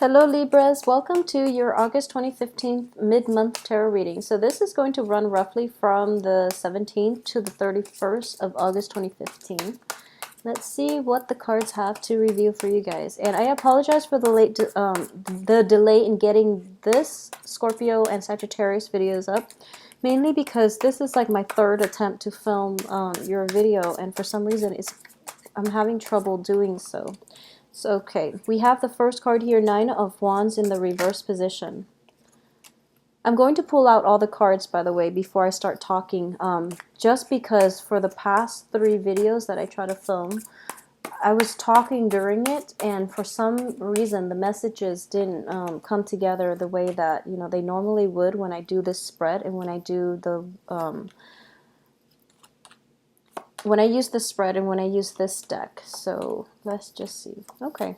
Hello Libras, welcome to your August 2015 mid-month tarot reading. So this is going to run roughly from the 17th to the 31st of August 2015. Let's see what the cards have to reveal for you guys. And I apologize for the delay in getting this Scorpio and Sagittarius videos up, mainly because this is like my third attempt to film your video, and for some reason I'm having trouble doing so. So, okay, we have the first card here, Nine of Wands in the reverse position. I'm going to pull out all the cards, by the way, before I start talking, just because for the past 3 videos that I try to film, I was talking during it, and for some reason the messages didn't come together the way that, you know, they normally would when I do this spread and when I do the when I use the spread and when I use this deck. So let's just see. Okay,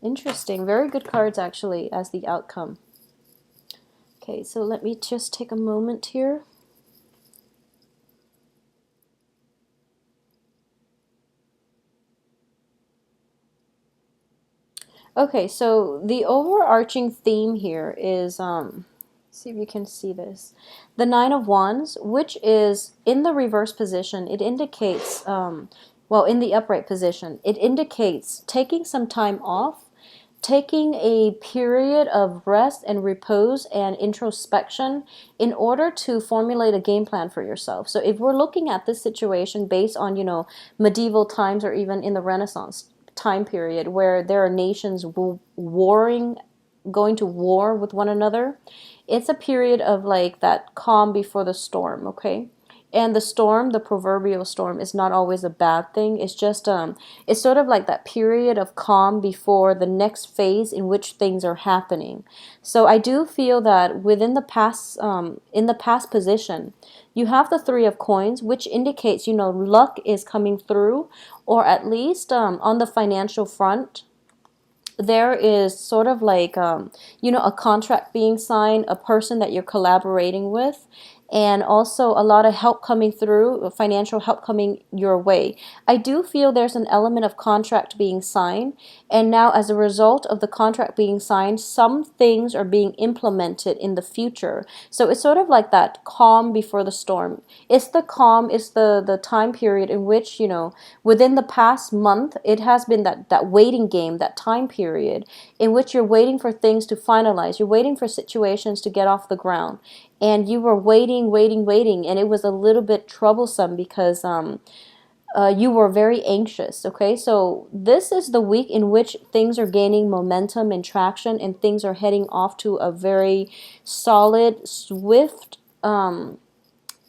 interesting. Very good cards actually as the outcome. Okay, so let me just take a moment here. Okay, so the overarching theme here is see if you can see this. The Nine of Wands, which is in the reverse position, it indicates, well, in the upright position, it indicates taking some time off, taking a period of rest and repose and introspection in order to formulate a game plan for yourself. So if we're looking at this situation based on, you know, medieval times or even in the Renaissance time period where there are nations warring, going to war with one another, it's a period of like that calm before the storm, okay? And the storm, the proverbial storm, is not always a bad thing. It's just it's sort of like that period of calm before the next phase in which things are happening. So I do feel that within the past, in the past position, you have the Three of Coins, which indicates, you know, luck is coming through, or at least on the financial front, there is sort of like, you know, a contract being signed, a person that you're collaborating with, and also a lot of help coming through, financial help coming your way. I do feel there's an element of contract being signed, and now as a result of the contract being signed, some things are being implemented in the future. So it's sort of like that calm before the storm. It's the calm, it's the time period in which, you know, within the past month, it has been that waiting game, that time period in which you're waiting for things to finalize. You're waiting for situations to get off the ground. And you were waiting, and it was a little bit troublesome because you were very anxious, okay? So this is the week in which things are gaining momentum and traction, and things are heading off to a very solid, swift,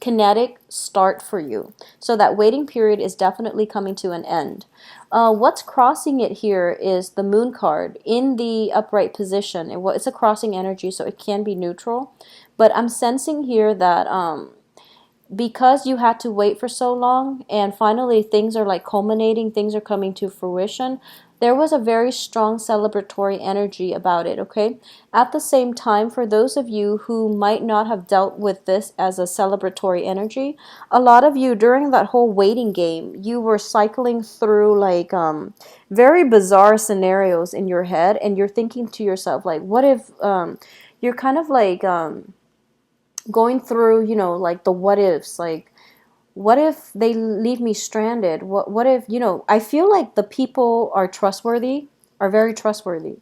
kinetic start for you. So that waiting period is definitely coming to an end. What's crossing it here is the Moon card in the upright position. It's a crossing energy, so it can be neutral. But I'm sensing here that because you had to wait for so long and finally things are like culminating, things are coming to fruition, there was a very strong celebratory energy about it, okay? At the same time, for those of you who might not have dealt with this as a celebratory energy, a lot of you during that whole waiting game, you were cycling through like very bizarre scenarios in your head, and you're thinking to yourself like, what if you're kind of like going through, you know, like the what ifs, like what if they leave me stranded? What if, you know, I feel like the people are trustworthy, are very trustworthy.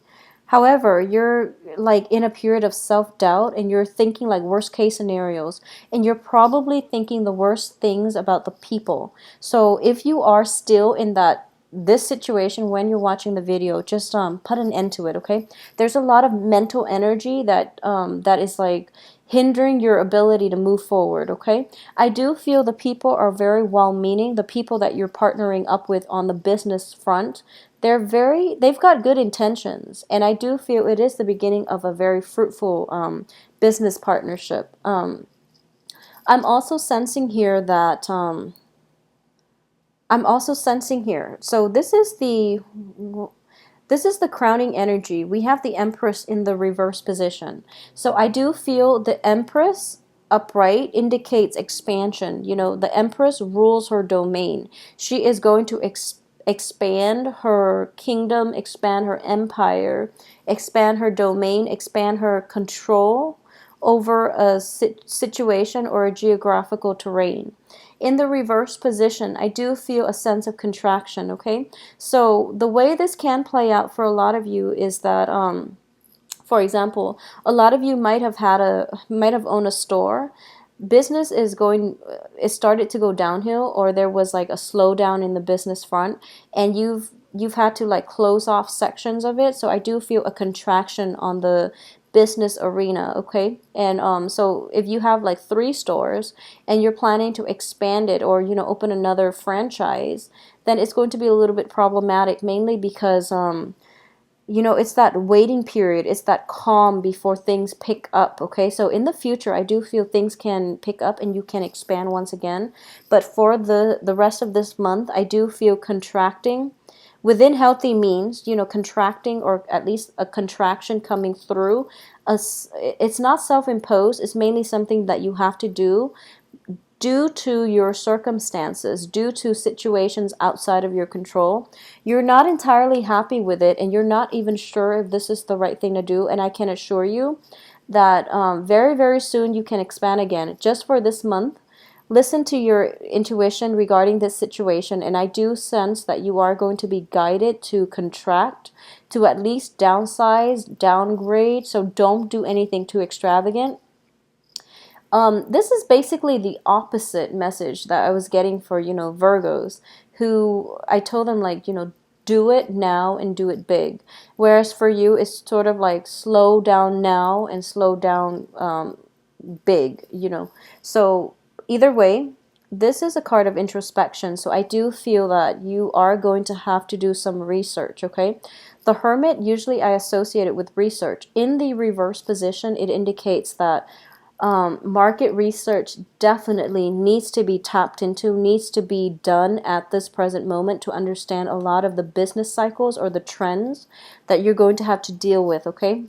However, you're like in a period of self-doubt, and you're thinking like worst case scenarios, and you're probably thinking the worst things about the people. So if you are still in this situation when you're watching the video, just put an end to it, okay? There's a lot of mental energy that that is like hindering your ability to move forward, okay? I do feel the people are very well-meaning. The people that you're partnering up with on the business front, they've got good intentions, and I do feel it is the beginning of a very fruitful business partnership. I'm also sensing here that so this is the crowning energy. We have the Empress in the reverse position. So I do feel the Empress upright indicates expansion. You know, the Empress rules her domain. She is going to expand her kingdom, expand her empire, expand her domain, expand her control over a situation or a geographical terrain. In the reverse position, I do feel a sense of contraction, okay? So the way this can play out for a lot of you is that, for example, a lot of you might have owned a store. Business it started to go downhill, or there was like a slowdown in the business front, and you've had to like close off sections of it. So I do feel a contraction on the business arena, okay? And so if you have like 3 stores and you're planning to expand it, or open another franchise, then it's going to be a little bit problematic, mainly because it's that waiting period. It's that calm before things pick up, okay? So in the future, I do feel things can pick up and you can expand once again. But for the rest of this month, I do feel contracting within healthy means, contracting, or at least a contraction coming through. It's not self-imposed. It's mainly something that you have to do due to your circumstances, due to situations outside of your control. You're not entirely happy with it, and you're not even sure if this is the right thing to do. And I can assure you that very, very soon you can expand again. Just for this month, listen to your intuition regarding this situation, and I do sense that you are going to be guided to contract, to at least downsize, downgrade. So don't do anything too extravagant. This is basically the opposite message that I was getting for, Virgos, who I told them, like, do it now and do it big. Whereas for you, it's sort of like slow down now and slow down big, So either way, this is a card of introspection. So I do feel that you are going to have to do some research, okay? The Hermit, usually I associate it with research. In the reverse position, it indicates that market research definitely needs to be tapped into, needs to be done at this present moment to understand a lot of the business cycles or the trends that you're going to have to deal with, okay?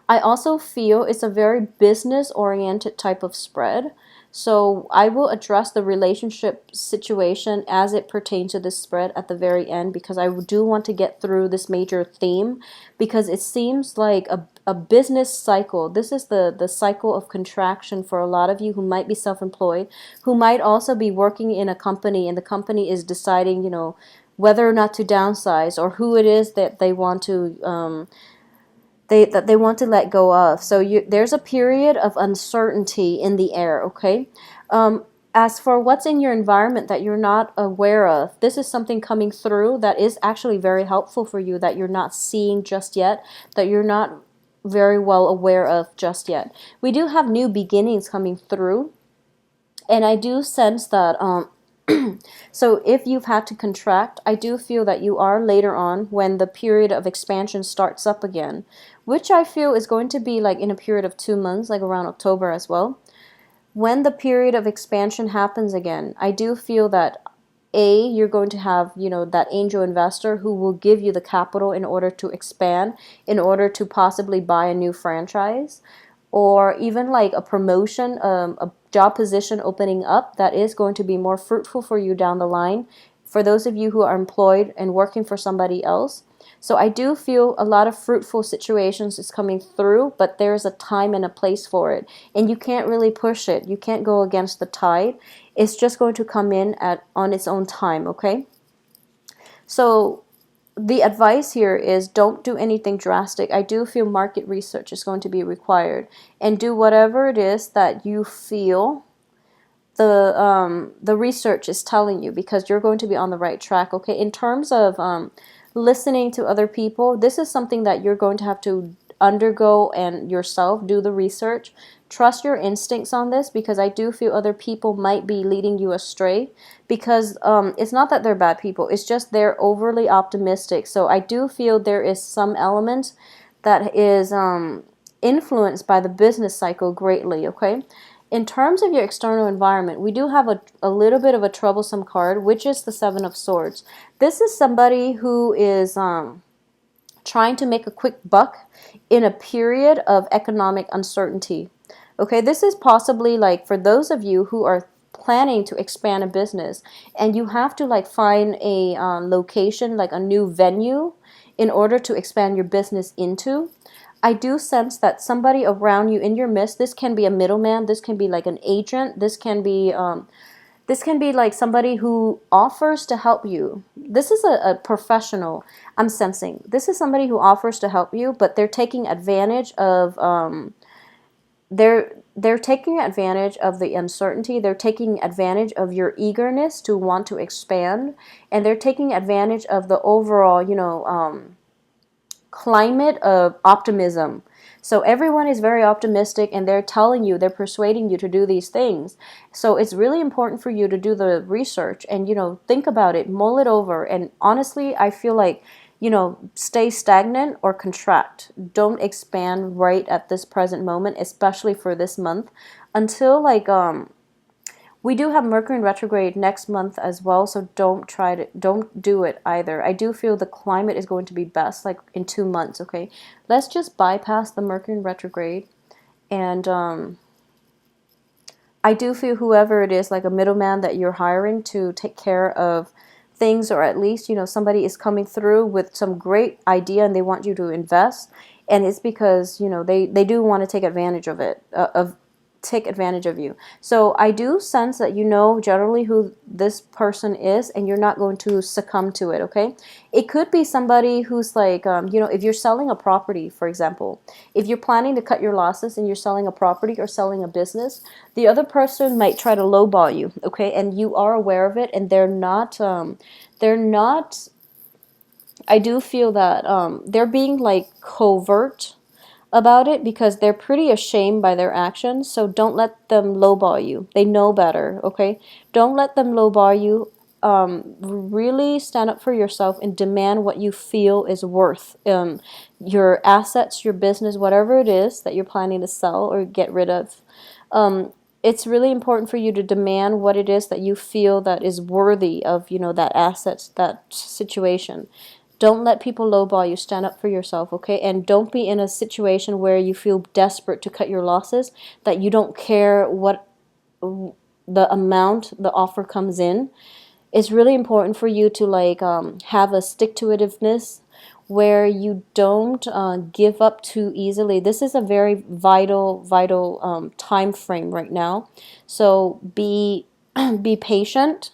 I also feel it's a very business-oriented type of spread. So I will address the relationship situation as it pertains to this spread at the very end, because I do want to get through this major theme, because it seems like a business cycle. This is the cycle of contraction for a lot of you who might be self-employed, who might also be working in a company, and the company is deciding, whether or not to downsize, or who it is that they want to they want to let go of. So there's a period of uncertainty in the air, okay? As for what's in your environment that you're not aware of, this is something coming through that is actually very helpful for you, that you're not seeing just yet, that you're not very well aware of just yet. We do have new beginnings coming through, and I do sense that so if you've had to contract, I do feel that you are later on, when the period of expansion starts up again, which I feel is going to be like in a period of 2 months, like around October as well. When the period of expansion happens again, I do feel that you're going to have, that angel investor who will give you the capital in order to expand, in order to possibly buy a new franchise, or even like a promotion, a job position opening up that is going to be more fruitful for you down the line, for those of you who are employed and working for somebody else. So I do feel a lot of fruitful situations is coming through, but there's a time and a place for it, and you can't really push it. You can't go against the tide. It's just going to come in on its own time, okay? So the advice here is don't do anything drastic. I do feel market research is going to be required, and do whatever it is that you feel the research is telling you, because you're going to be on the right track, okay? In terms of listening to other people, this is something that you're going to have to undergo and yourself do the research. Trust your instincts on this, because I do feel other people might be leading you astray, because it's not that they're bad people, it's just they're overly optimistic. So I do feel there is some element that is influenced by the business cycle greatly, okay? In terms of your external environment, we do have a little bit of a troublesome card, which is the Seven of Swords. This is somebody who is trying to make a quick buck in a period of economic uncertainty. Okay, this is possibly like for those of you who are planning to expand a business, and you have to like find a location, like a new venue, in order to expand your business into. I do sense that somebody around you in your midst, this can be a middleman, this can be like an agent, this can be like somebody who offers to help you. This is a professional, I'm sensing. This is somebody who offers to help you, but they're taking advantage of they're taking advantage of the uncertainty. They're taking advantage of your eagerness to want to expand, and they're taking advantage of the overall, climate of optimism. So everyone is very optimistic, and they're telling you, they're persuading you to do these things. So it's really important for you to do the research and, think about it, mull it over. And honestly, I feel like, stay stagnant or contract. Don't expand right at this present moment, especially for this month, until like we do have Mercury in retrograde next month as well, so don't do it either. I do feel the climate is going to be best like in 2 months, okay? Let's just bypass the Mercury in retrograde, and I do feel whoever it is, like a middleman that you're hiring to take care of things, or at least, somebody is coming through with some great idea and they want you to invest, and it's because, they do want to take advantage of it, take advantage of you. So I do sense that you know generally who this person is, and you're not going to succumb to it, okay? It could be somebody who's like, if you're selling a property, for example, if you're planning to cut your losses and you're selling a property or selling a business, the other person might try to lowball you, okay? And you are aware of it, and they're not, I do feel that they're being like covert about it because they're pretty ashamed by their actions. So don't let them lowball you. They know better, okay? Don't let them lowball you. Really stand up for yourself and demand what you feel is worth. Your assets, your business, whatever it is that you're planning to sell or get rid of. It's really important for you to demand what it is that you feel that is worthy of, that assets, that situation. Don't let people lowball you. Stand up for yourself, okay? And don't be in a situation where you feel desperate to cut your losses, that you don't care what the amount the offer comes in. It's really important for you to like have a stick-to-itiveness where you don't give up too easily. This is a very vital time frame right now. So be be patient,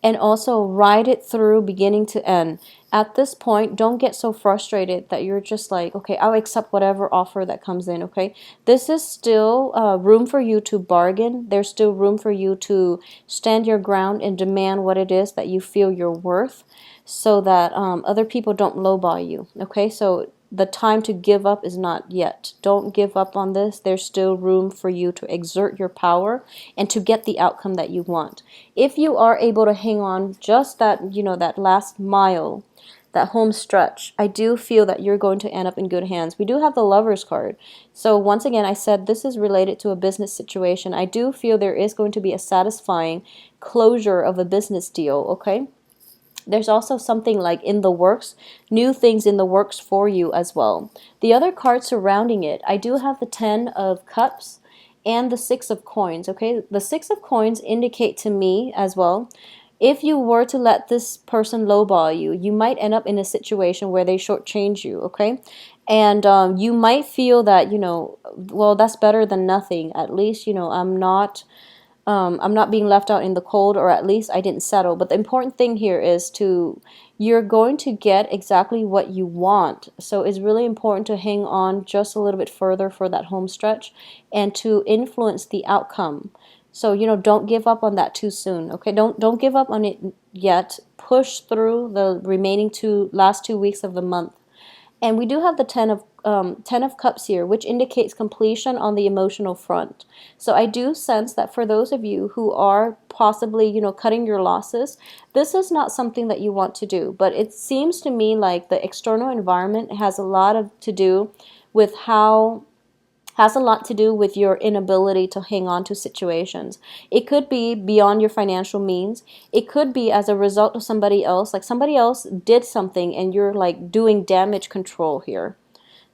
and also ride it through beginning to end. At this point, don't get so frustrated that you're just like, okay, I'll accept whatever offer that comes in, okay? This is still room for you to bargain. There's still room for you to stand your ground and demand what it is that you feel you're worth, so that other people don't lowball you, okay? So the time to give up is not yet. Don't give up on this. There's still room for you to exert your power and to get the outcome that you want. If you are able to hang on just that, that last mile, that home stretch, I do feel that you're going to end up in good hands. We do have the Lovers card. So once again, I said this is related to a business situation. I do feel there is going to be a satisfying closure of a business deal, okay? There's also something like in the works, new things in the works for you as well. The other cards surrounding it, I do have the 10 of Cups and the 6 of Coins, okay? The 6 of Coins indicate to me as well, if you were to let this person lowball you, you might end up in a situation where they shortchange you, okay? And you might feel that, well, that's better than nothing. At least, I'm not being left out in the cold, or at least I didn't settle. But the important thing here is you're going to get exactly what you want. So it's really important to hang on just a little bit further for that home stretch and to influence the outcome. So, don't give up on that too soon, okay? Don't give up on it yet. Push through the remaining last 2 weeks of the month. And we do have the 10 of Cups here, which indicates completion on the emotional front. So I do sense that for those of you who are possibly, cutting your losses, this is not something that you want to do. But it seems to me like the external environment has a lot to do with your inability to hang on to situations. It could be beyond your financial means. It could be as a result of somebody else. Like somebody else did something and you're like doing damage control here.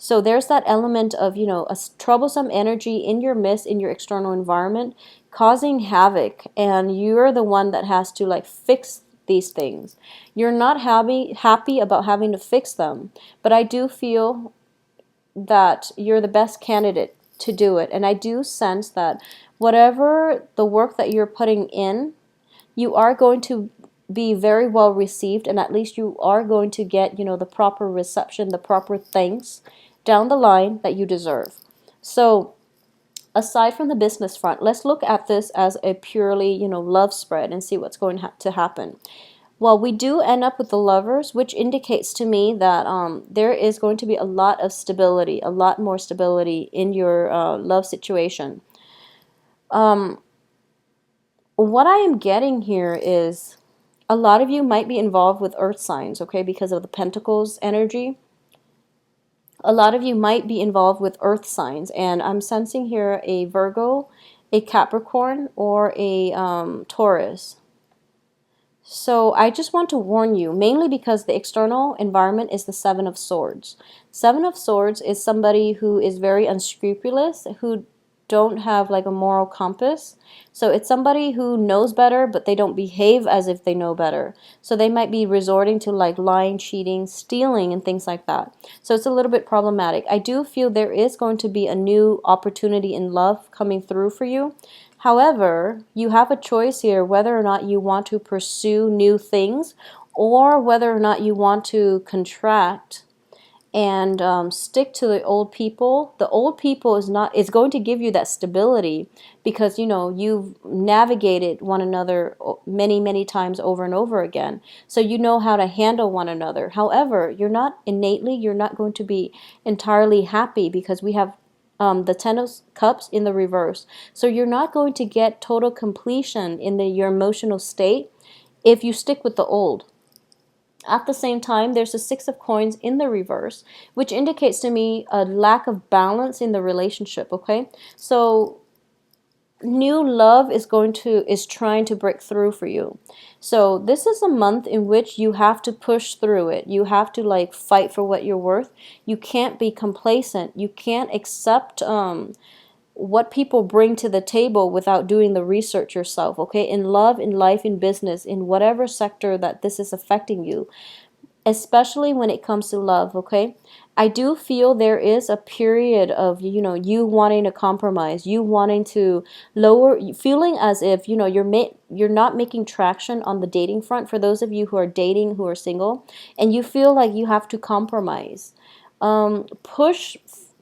So there's that element of, a troublesome energy in your midst, in your external environment, causing havoc, and you're the one that has to like fix these things. You're not happy about having to fix them, but I do feel that you're the best candidate to do it. And I do sense that whatever the work that you're putting in, you are going to be very well received, and at least you are going to get, the proper reception, the proper thanks down the line that you deserve. So aside from the business front, let's look at this as a purely, love spread and see what's going to happen. Well, we do end up with the Lovers, which indicates to me that there is going to be a lot of stability, a lot more stability in your love situation. What I am getting here is a lot of you might be involved with earth signs, okay, because of the Pentacles energy. A lot of you might be involved with earth signs, and I'm sensing here a Virgo, a Capricorn, or a Taurus. So I just want to warn you, mainly because the external environment is the Seven of Swords. Seven of Swords is somebody who is very unscrupulous, who don't have like a moral compass. So it's somebody who knows better, but they don't behave as if they know better. So they might be resorting to like lying, cheating, stealing, and things like that. So it's a little bit problematic. I do feel there is going to be a new opportunity in love coming through for you. However, you have a choice here whether or not you want to pursue new things or whether or not you want to contract and stick to the old people. The old people is going to give you that stability because you've navigated one another many times over and over again, so you know how to handle one another. However, you're not going to be entirely happy because we have the Ten of Cups in the reverse. So you're not going to get total completion in your emotional state if you stick with the old. At the same time, there's a Six of Coins in the reverse, which indicates to me a lack of balance in the relationship, okay? So new love is trying to break through for you. So this is a month in which you have to push through it. You have to like fight for what you're worth. You can't be complacent. You can't accept what people bring to the table without doing the research yourself, okay? In love, in life, in business, in whatever sector that this is affecting you, especially when it comes to love, okay? I do feel there is a period of, you wanting to compromise, you wanting to feeling as if, you're not making traction on the dating front for those of you who are dating, who are single, and you feel like you have to compromise. Push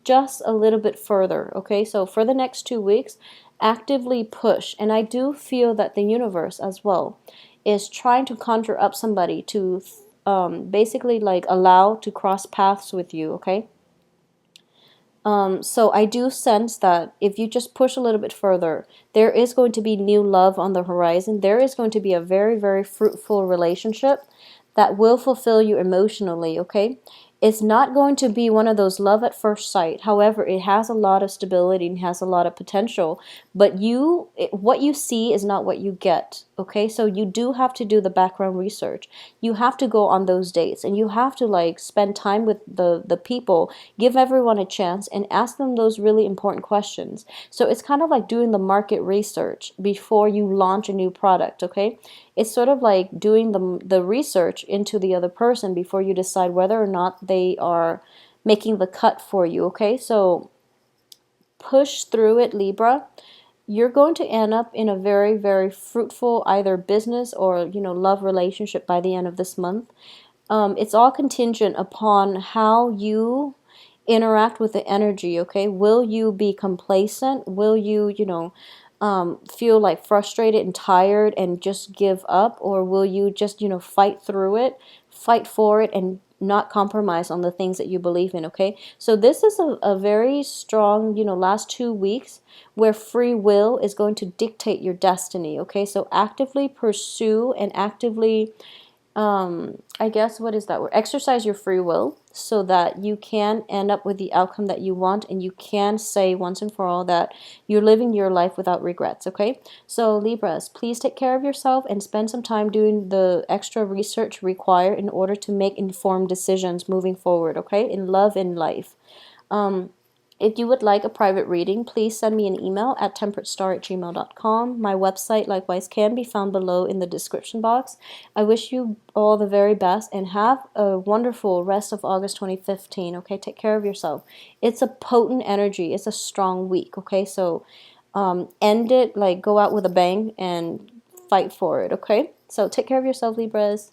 just a little bit further, okay? So for the next 2 weeks, actively push. And I do feel that the universe as well is trying to conjure up somebody to basically like allow to cross paths with you, okay? So I do sense that if you just push a little bit further, there is going to be new love on the horizon. There is going to be a very fruitful relationship that will fulfill you emotionally, okay? It's not going to be one of those love at first sight. However, it has a lot of stability and has a lot of potential. But what you see is not what you get, okay? So you do have to do the background research. You have to go on those dates, and you have to like spend time with the people, give everyone a chance, and ask them those really important questions. So it's kind of like doing the market research before you launch a new product, okay? It's sort of like doing the research into the other person before you decide whether or not they are making the cut for you, okay? So push through it, Libra. You're going to end up in a very fruitful either business or, love relationship by the end of this month. It's all contingent upon how you interact with the energy, okay? Will you be complacent? Will you, feel like frustrated and tired and just give up? Or will you just, fight through it, fight for it, and not compromise on the things that you believe in, okay? So this is a very strong, last 2 weeks where free will is going to dictate your destiny, okay? So actively pursue and actively I guess, what is that word? Exercise your free will so that you can end up with the outcome that you want, and you can say once and for all that you're living your life without regrets, okay? So Libras, please take care of yourself and spend some time doing the extra research required in order to make informed decisions moving forward, okay? In love and life. If you would like a private reading, please send me an email at temperatestar@gmail.com. My website, likewise, can be found below in the description box. I wish you all the very best and have a wonderful rest of August 2015, okay? Take care of yourself. It's a potent energy. It's a strong week, okay? So end it, like go out with a bang and fight for it, okay? So take care of yourself, Libras.